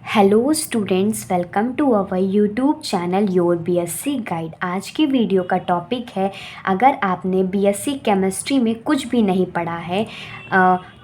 Hello students, welcome to our YouTube channel your BSc guide. आज की video का topic है, अगर आपने बीएससी केमिस्ट्री में कुछ भी नहीं पढ़ा है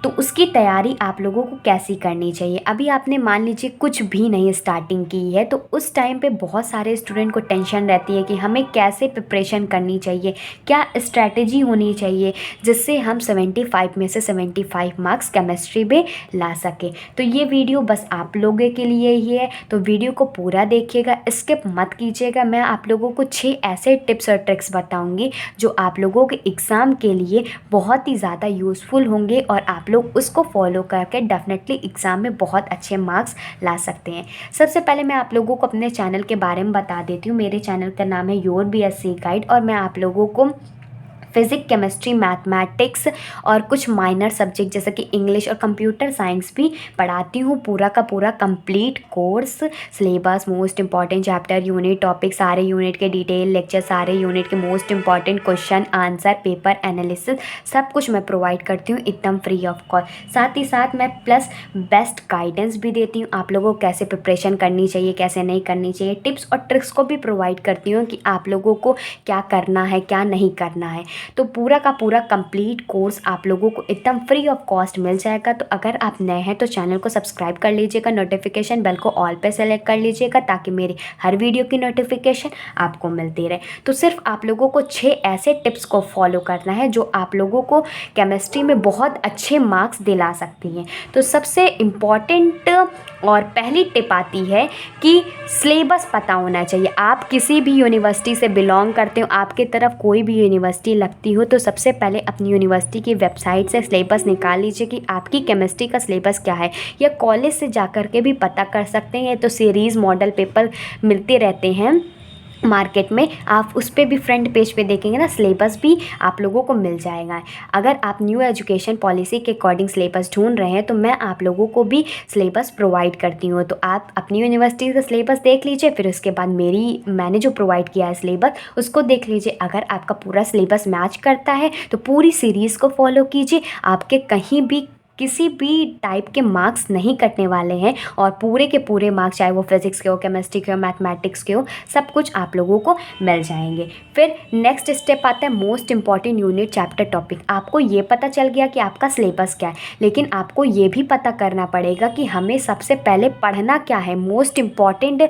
तो उसकी तैयारी आप लोगों को कैसी करनी चाहिए। अभी आपने मान लीजिए कुछ भी नहीं स्टार्टिंग की है, तो उस टाइम पे बहुत सारे स्टूडेंट को टेंशन रहती है कि हमें कैसे प्रिपरेशन करनी चाहिए, क्या स्ट्रैटेजी होनी चाहिए जिससे हम 75 में से 75 मार्क्स केमिस्ट्री में ला सके। तो ये वीडियो बस आप लोगों के लिए ही है, तो वीडियो को पूरा देखिएगा, स्किप मत कीजिएगा। मैं आप लोगों को 6 ऐसे टिप्स और ट्रिक्स बताऊंगी जो आप लोगों के एग्ज़ाम के लिए बहुत ही ज़्यादा यूज़फुल होंगे और आप लोग उसको फॉलो करके डेफिनेटली एग्ज़ाम में बहुत अच्छे मार्क्स ला सकते हैं। सबसे पहले मैं आप लोगों को अपने चैनल के बारे में बता देती हूँ। मेरे चैनल का नाम है योर बीएससी गाइड और मैं आप लोगों को फिज़िक्स, केमिस्ट्री, मैथमेटिक्स और कुछ माइनर सब्जेक्ट जैसे कि इंग्लिश और कंप्यूटर साइंस भी पढ़ाती हूँ। पूरा का पूरा complete course, syllabus, most important chapter, unit, topic, सारे यूनिट के डिटेल लेक्चर, सारे यूनिट के most important question answer, paper analysis, सब कुछ मैं प्रोवाइड करती हूँ एकदम फ्री ऑफ कॉस्ट। साथ ही साथ मैं प्लस बेस्ट गाइडेंस भी देती हूँ, आप लोगों को कैसे प्रिपरेशन करनी चाहिए, कैसे नहीं करनी चाहिए, टिप्स और ट्रिक्स को भी प्रोवाइड करती हूँ कि आप लोगों को क्या करना है, क्या नहीं करना है। तो पूरा का पूरा कंप्लीट कोर्स आप लोगों को एकदम फ्री ऑफ कॉस्ट मिल जाएगा। तो अगर आप नए हैं तो चैनल को सब्सक्राइब कर लीजिएगा, नोटिफिकेशन बेल को ऑल पे सेलेक्ट कर लीजिएगा ताकि मेरी हर वीडियो की नोटिफिकेशन आपको मिलती रहे। तो सिर्फ आप लोगों को 6 ऐसे टिप्स को फॉलो करना है जो आप लोगों को केमिस्ट्री में बहुत अच्छे मार्क्स दिला सकती हैं। तो सबसे इम्पॉर्टेंट और पहली टिप आती है कि सिलेबस पता होना चाहिए। आप किसी भी यूनिवर्सिटी से बिलोंग करते हो, आपके तरफ कोई भी यूनिवर्सिटी लगती हो, तो सबसे पहले अपनी यूनिवर्सिटी की वेबसाइट से सिलेबस निकाल लीजिए कि आपकी केमिस्ट्री का सिलेबस क्या है, या कॉलेज से जाकर के भी पता कर सकते हैं। तो सीरीज़ मॉडल पेपर मिलते रहते हैं मार्केट में, आप उस पर भी फ्रंट पेज पे देखेंगे ना, सिलेबस भी आप लोगों को मिल जाएगा। अगर आप न्यू एजुकेशन पॉलिसी के अकॉर्डिंग सिलेबस ढूंढ रहे हैं तो मैं आप लोगों को भी सिलेबस प्रोवाइड करती हूँ। तो आप अपनी यूनिवर्सिटी का सिलेबस देख लीजिए, फिर उसके बाद मैंने जो प्रोवाइड किया है सिलेबस उसको देख लीजिए। अगर आपका पूरा सिलेबस मैच करता है तो पूरी सीरीज़ को फॉलो कीजिए, आपके कहीं भी किसी भी टाइप के मार्क्स नहीं कटने वाले हैं और पूरे के पूरे मार्क्स, चाहे वो फिज़िक्स के हो, केमिस्ट्री के हो, मैथमेटिक्स के हो, सब कुछ आप लोगों को मिल जाएंगे। फिर नेक्स्ट स्टेप आता है most important unit, chapter, topic. आपको ये पता चल गया कि आपका सिलेबस क्या है, लेकिन आपको ये भी पता करना पड़ेगा कि हमें सबसे पहले पढ़ना क्या है, मोस्ट इंपॉर्टेंट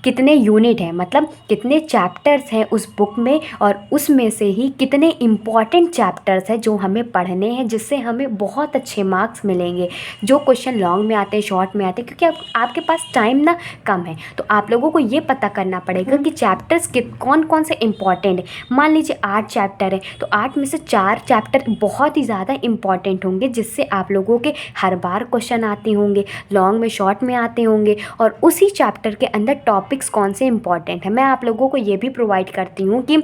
कितने यूनिट हैं, मतलब कितने चैप्टर्स हैं उस बुक में, और उसमें से ही कितने इंपॉर्टेंट चैप्टर्स हैं जो हमें पढ़ने हैं, जिससे हमें बहुत अच्छे मार्क्स मिलेंगे। जो क्वेश्चन लॉन्ग में आते हैं, शॉर्ट में आते हैं, क्योंकि आपके पास टाइम ना कम है, तो आप लोगों को ये पता करना पड़ेगा कि चैप्टर्स के कौन कौन से इंपॉर्टेंट है। मान लीजिए 8 चैप्टर है, तो 8 में से 4 चैप्टर बहुत ही ज़्यादा इंपॉर्टेंट होंगे, जिससे आप लोगों के हर बार क्वेश्चन आते होंगे, लॉन्ग में, शॉर्ट में आते होंगे, और उसी चैप्टर के अंदर टॉपिक्स कौन से इंपॉर्टेंट है। मैं आप लोगों को ये भी प्रोवाइड करती हूँ कि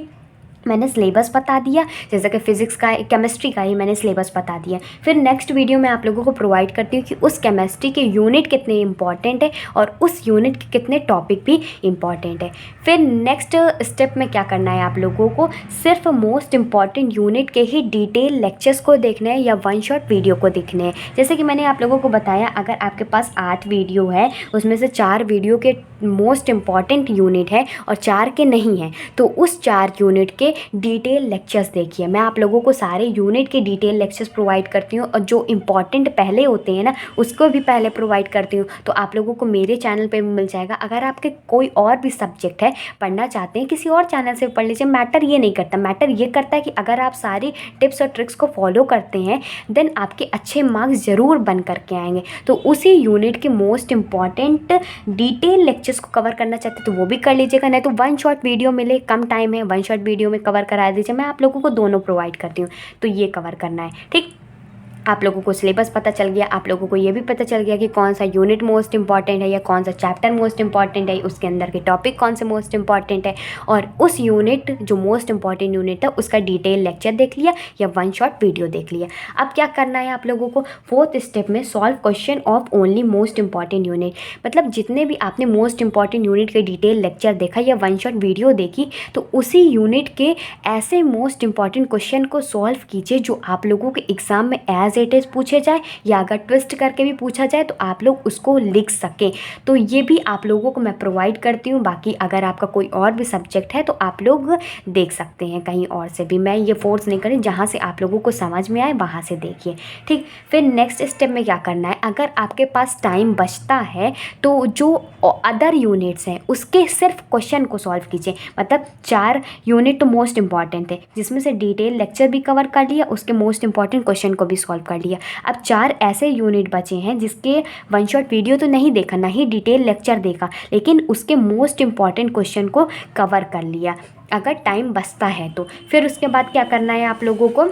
मैंने सिलेबस बता दिया, जैसे कि फ़िज़िक्स का, केमिस्ट्री का ही मैंने सिलेबस बता दिया। फिर नेक्स्ट वीडियो में आप लोगों को प्रोवाइड करती हूँ कि उस केमिस्ट्री के यूनिट कितने इंपॉर्टेंट है और उस यूनिट के कितने टॉपिक भी इंपॉर्टेंट है। फिर नेक्स्ट स्टेप में क्या करना है, आप लोगों को सिर्फ मोस्ट इंपॉर्टेंट यूनिट के ही डिटेल लेक्चर्स को देखना है या वन शॉट वीडियो को देखने हैं। जैसे कि मैंने आप लोगों को बताया, अगर आपके पास 8 वीडियो है, उसमें से 4 वीडियो के मोस्ट इंपॉर्टेंट यूनिट है और 4 के नहीं हैं, तो उस 4 यूनिट के डिटेल लेक्चर्स देखिए। मैं आप लोगों को सारे यूनिट के डिटेल लेक्चर्स प्रोवाइड करती हूँ, और जो इम्पॉर्टेंट पहले होते हैं ना, उसको भी पहले प्रोवाइड करती हूँ। तो आप लोगों को मेरे चैनल पे मिल जाएगा। अगर आपके कोई और भी सब्जेक्ट है पढ़ना चाहते हैं, किसी और चैनल से पढ़ लीजिए, मैटर ये नहीं करता। मैटर ये करता है कि अगर आप सारी टिप्स और ट्रिक्स को फॉलो करते हैं, देन आपके अच्छे मार्क्स ज़रूर बन करके आएंगे। तो उसी यूनिट के मोस्ट इंपॉर्टेंट डिटेल लेक्चर्स को कवर करना चाहते हैं तो वो भी कर लीजिएगा, नहीं तो वन शॉट वीडियो मिले, कम टाइम है, वन शॉट वीडियो में कवर करा दीजिए। मैं आप लोगों को दोनों प्रोवाइड करती हूँ, तो ये कवर करना है, ठीक। आप लोगों को सिलेबस पता चल गया, आप लोगों को ये भी पता चल गया कि कौन सा यूनिट मोस्ट इंपॉर्टेंट है या कौन सा चैप्टर मोस्ट इंपॉर्टेंट है, उसके अंदर के टॉपिक कौन से मोस्ट इंपॉर्टेंट है, और उस यूनिट जो मोस्ट इंपॉर्टेंट यूनिट है उसका डिटेल लेक्चर देख लिया या वन शॉट वीडियो देख लिया। अब क्या करना है आप लोगों को, फोर्थ स्टेप में solve question of only most important unit. मतलब जितने भी आपने मोस्ट इंपॉर्टेंट यूनिट के डिटेल लेक्चर देखा या वन शॉट वीडियो देखी, तो उसी यूनिट के ऐसे मोस्ट इंपॉर्टेंट क्वेश्चन को सॉल्व कीजिए जो आप लोगों के एग्जाम में एज एज इट इज़ पूछे जाए या अगर ट्विस्ट करके भी पूछा जाए तो आप लोग उसको लिख सकें। तो ये भी आप लोगों को मैं प्रोवाइड करती हूँ। बाकी अगर आपका कोई और भी सब्जेक्ट है तो आप लोग देख सकते हैं कहीं और से भी, मैं ये फोर्स नहीं करी, जहाँ से आप लोगों को समझ में आए वहाँ से देखिए, ठीक। फिर नेक्स्ट स्टेप में क्या करना है, अगर आपके पास टाइम बचता है तो जो अदर यूनिट्स हैं उसके सिर्फ क्वेश्चन को सॉल्व कीजिए। मतलब 4 यूनिट तो मोस्ट इंपॉर्टेंट थे, जिसमें से डिटेल लेक्चर भी कवर कर लिया, उसके मोस्ट इंपॉर्टेंट क्वेश्चन को भी सॉल्व कर लिया। अब 4 ऐसे यूनिट बचे हैं जिसके वन शॉट वीडियो तो नहीं देखा, ना ही डिटेल लेक्चर देखा, लेकिन उसके मोस्ट इंपॉर्टेंट क्वेश्चन को कवर कर लिया अगर टाइम बचता है तो। फिर उसके बाद क्या करना है आप लोगों को,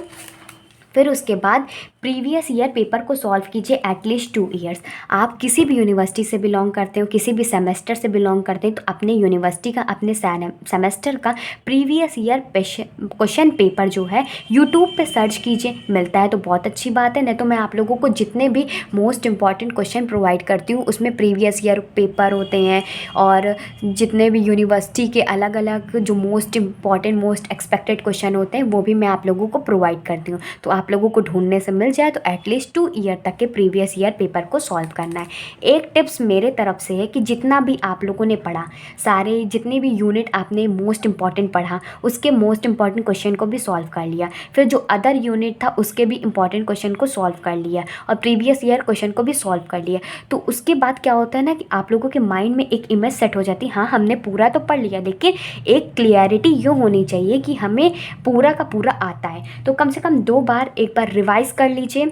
फिर उसके बाद प्रीवियस ईयर पेपर को सॉल्व कीजिए एटलीस्ट 2 ईयर्स। आप किसी भी यूनिवर्सिटी से बिलोंग करते हो, किसी भी सेमेस्टर से बिलोंग करते हैं, तो अपने यूनिवर्सिटी का, अपने सेमेस्टर का प्रीवियस ईयर क्वेश्चन पेपर जो है यूट्यूब पे सर्च कीजिए, मिलता है तो बहुत अच्छी बात है। नहीं तो मैं आप लोगों को जितने भी मोस्ट इंपॉर्टेंट क्वेश्चन प्रोवाइड करती हूँ उसमें प्रीवियस ईयर पेपर होते हैं, और जितने भी यूनिवर्सिटी के अलग अलग जो most important most expected question होते हैं वो भी मैं आप लोगों को प्रोवाइड करती हूँ। तो आप लोगों को ढूंढने से मिल जाए तो एटलीस्ट 2 ईयर तक के प्रीवियस ईयर पेपर को सॉल्व करना है। एक टिप्स मेरे तरफ से है कि जितना भी आप लोगों ने पढ़ा, सारे जितने भी यूनिट आपने मोस्ट इंपॉर्टेंट पढ़ा उसके मोस्ट इंपॉर्टेंट क्वेश्चन को भी सॉल्व कर लिया, फिर जो अदर यूनिट था उसके भी इंपॉर्टेंट क्वेश्चन को सॉल्व कर लिया, और प्रीवियस ईयर क्वेश्चन को भी सॉल्व कर लिया। तो उसके बाद क्या होता है ना कि आप लोगों के माइंड में एक इमेज सेट हो जाती है, हाँ हमने पूरा तो पढ़ लिया, लेकिन एक क्लियरिटी यूँ होनी चाहिए कि हमें पूरा का पूरा आता है। तो कम से कम 2 बार, एक बार रिवाइज़ कर लीजिए,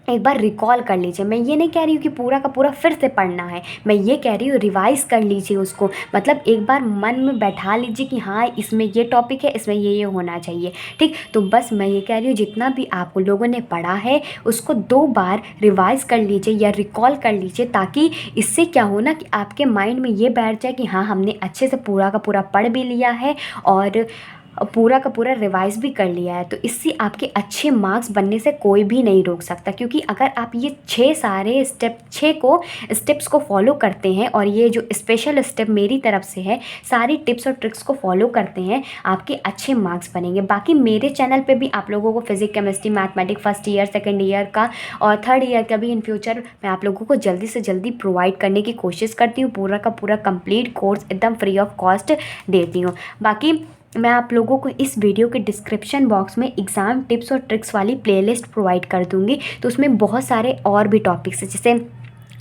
एक बार रिकॉल कर लीजिए। मैं ये नहीं कह रही हूँ कि पूरा का पूरा फिर से पढ़ना है, मैं ये कह रही हूँ रिवाइज़ कर लीजिए उसको। मतलब एक बार मन में बैठा लीजिए कि हाँ इसमें ये टॉपिक है, इसमें ये होना चाहिए, ठीक। तो बस मैं ये कह रही हूँ जितना भी आप लोगों ने पढ़ा है उसको 2 बार रिवाइज़ कर लीजिए या रिकॉल कर लीजिए, ताकि इससे क्या हो ना कि आपके माइंड में ये बैठ जाए कि हाँ हमने अच्छे से पूरा का पूरा पढ़ भी लिया है और पूरा का पूरा रिवाइज़ भी कर लिया है। तो इससे आपके अच्छे मार्क्स बनने से कोई भी नहीं रोक सकता, क्योंकि अगर आप ये 6 सारे स्टेप्स को फॉलो करते हैं, और ये जो स्पेशल स्टेप मेरी तरफ से है, सारी टिप्स और ट्रिक्स को फॉलो करते हैं, आपके अच्छे मार्क्स बनेंगे। बाकी मेरे चैनल पे भी आप लोगों को physics, chemistry, mathematics first year, second year का और थर्ड ईयर का भी इन फ्यूचर मैं आप लोगों को जल्दी से जल्दी प्रोवाइड करने की कोशिश करती हूँ। पूरा का पूरा कंप्लीट कोर्स एकदम फ्री ऑफ कॉस्ट देती हूँ। बाकी मैं आप लोगों को इस वीडियो के डिस्क्रिप्शन बॉक्स में एग्ज़ाम टिप्स और ट्रिक्स वाली प्लेलिस्ट प्रोवाइड कर दूँगी। तो उसमें बहुत सारे और भी टॉपिक्स हैं, जैसे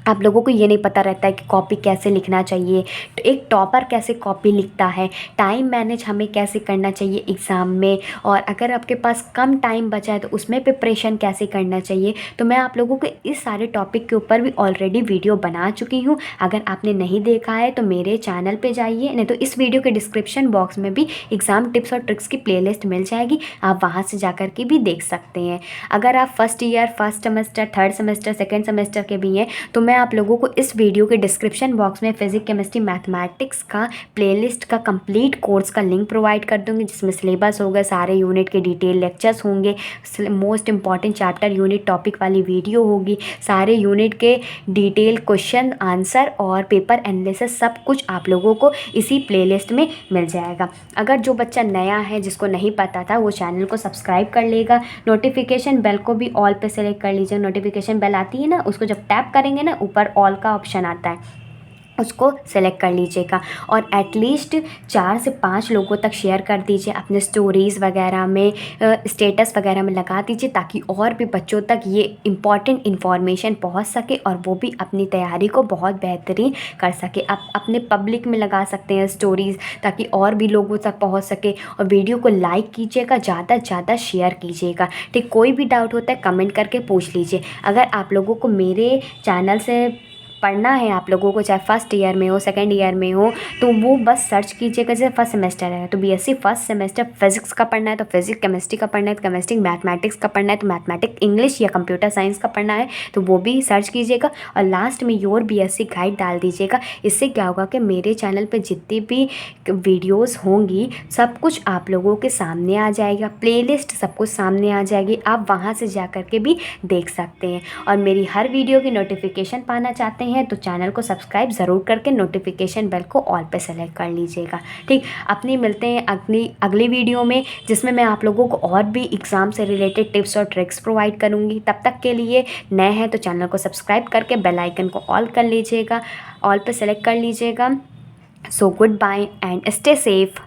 आप लोगों को ये नहीं पता रहता है कि कॉपी कैसे लिखना चाहिए, तो एक टॉपर कैसे कॉपी लिखता है, टाइम मैनेज हमें कैसे करना चाहिए एग्ज़ाम में, और अगर आपके पास कम टाइम बचा है तो उसमें प्रिपरेशन कैसे करना चाहिए। तो मैं आप लोगों को इस सारे टॉपिक के ऊपर भी ऑलरेडी वीडियो बना चुकी हूँ। अगर आपने नहीं देखा है तो मेरे चैनल पर जाइए, नहीं तो इस वीडियो के डिस्क्रिप्शन बॉक्स में भी एग्ज़ाम टिप्स और ट्रिक्स की प्लेलिस्ट मिल जाएगी, आप वहाँ से जा कर के भी देख सकते हैं। अगर आप first year, first semester, third semester, second semester के भी हैं तो मैं आप लोगों को इस वीडियो के डिस्क्रिप्शन बॉक्स में फिजिक्स, केमिस्ट्री, मैथमेटिक्स का प्लेलिस्ट का कंप्लीट कोर्स का लिंक प्रोवाइड कर दूंगी, जिसमें सिलेबस होगा, सारे यूनिट के डिटेल लेक्चर्स होंगे, most important chapter unit topic वाली वीडियो होगी, सारे यूनिट के डिटेल क्वेश्चन आंसर और पेपर एनालिसिस सब कुछ आप लोगों को इसी प्लेलिस्ट में मिल जाएगा। अगर जो बच्चा नया है जिसको नहीं पता था वो चैनल को सब्सक्राइब कर लेगा, नोटिफिकेशन बेल को भी ऑल पे सेलेक्ट कर लीजिए। नोटिफिकेशन बेल आती है ना, उसको जब टैप करेंगे ना ऊपर ऑल का ऑप्शन आता है, उसको सेलेक्ट कर लीजिएगा, और एटलीस्ट 4 से 5 लोगों तक शेयर कर दीजिए, अपने स्टोरीज़ वगैरह में, स्टेटस वगैरह में लगा दीजिए, ताकि और भी बच्चों तक ये इम्पॉर्टेंट इन्फॉर्मेशन पहुंच सके और वो भी अपनी तैयारी को बहुत बेहतरीन कर सके। आप अपने पब्लिक में लगा सकते हैं स्टोरीज़, ताकि और भी लोगों तक पहुँच सके। और वीडियो को लाइक कीजिएगा, ज़्यादा से ज़्यादा शेयर कीजिएगा, ठीक। कोई भी डाउट होता है कमेंट करके पूछ लीजिए। अगर आप लोगों को मेरे चैनल से पढ़ना है, आप लोगों को चाहे फर्स्ट ईयर में हो, सेकंड ईयर में हो, तो वो बस सर्च कीजिएगा। जैसे फर्स्ट सेमेस्टर है तो बीएससी फर्स्ट सेमेस्टर फिजिक्स का पढ़ना है तो फिजिक्स, केमिस्ट्री का पढ़ना है तो केमिस्ट्री, मैथमेटिक्स का पढ़ना है तो मैथमेटिक्स, इंग्लिश या कंप्यूटर साइंस का पढ़ना है तो वो भी सर्च कीजिएगा, और लास्ट में योर बीएससी गाइड डाल दीजिएगा। इससे क्या होगा कि मेरे चैनल पर जितनी भी वीडियोज़ होंगी सब कुछ आप लोगों के सामने आ जाएगा, प्लेलिस्ट सब कुछ सामने आ जाएगी, आप वहाँ से जा कर के भी देख सकते हैं। और मेरी हर वीडियो की नोटिफिकेशन पाना चाहते हैं हैं तो चैनल को सब्सक्राइब ज़रूर करके नोटिफिकेशन बेल को ऑल पे सेलेक्ट कर लीजिएगा। ठीक, अपनी मिलते हैं अगली वीडियो में, जिसमें मैं आप लोगों को और भी एग्ज़ाम से रिलेटेड टिप्स और ट्रिक्स प्रोवाइड करूँगी। तब तक के लिए नए हैं तो चैनल को सब्सक्राइब करके बेल आइकन को ऑल कर लीजिएगा, ऑल पे सेलेक्ट कर लीजिएगा। So goodbye and stay safe.